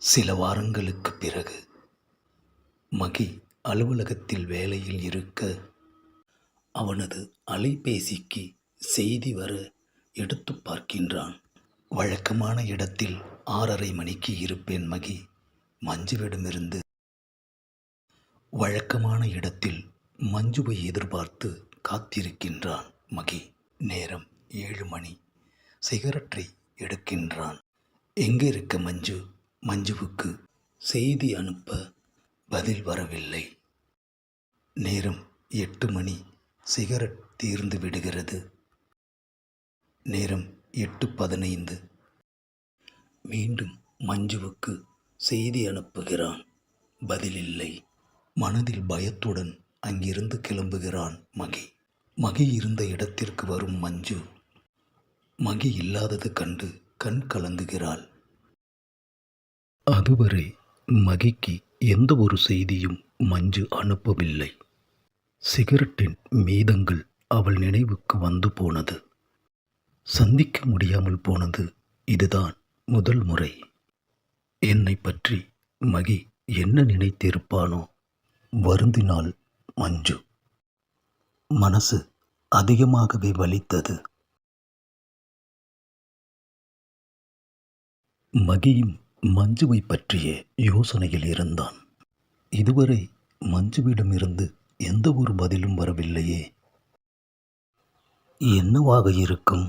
சில வாரங்களுக்குப் பிறகு மகி அலுவலகத்தில் வேலையில் இருக்க, அவனது அலைபேசிக்கு செய்தி வர எடுத்துப் பார்க்கின்றான். வழக்கமான இடத்தில் 6:30 மணிக்கு இருப்பேன் மகி. மஞ்சுவிடமிருந்து வழக்கமான இடத்தில் மஞ்சுவை எதிர்பார்த்து காத்திருக்கின்றான் மகி. நேரம் 7 மணி. சிகரெட்டை எடுக்கின்றான். எங்கே இருக்க மஞ்சு? மஞ்சுவுக்கு செய்தி அனுப்ப பதில் வரவில்லை. நேரம் 8 மணி. சிகரெட் தீர்ந்து விடுகிறது. நேரம் 8:15. மீண்டும் மஞ்சுவுக்கு செய்தி அனுப்புகிறான். பதிலில்லை. மனதில் பயத்துடன் அங்கிருந்து கிளம்புகிறான் மகி. மகி இருந்த இடத்திற்கு வரும் மஞ்சு மகி இல்லாதது கண்டு கண் கலங்குகிறாள். அதுவரை மகிக்கு எந்த ஒரு செய்தியும் மஞ்சு அனுப்பவில்லை. சிகரெட்டின் மீதங்கள் அவள் நினைவுக்கு வந்து போனது. சந்திக்க முடியாமல் போனது இதுதான் முதல் முறை. என்னை பற்றி மகி என்ன நினைத்திருப்பானோ? வருந்தினாள் மஞ்சு. மனசு அதிகமாகவே வலித்தது. மகியும் மஞ்சுவை பற்றிய யோசனையில் இருந்தான். இதுவரை மஞ்சுவிடமிருந்து எந்த ஒரு பதிலும் வரவில்லையே. என்னவாக இருக்கும்?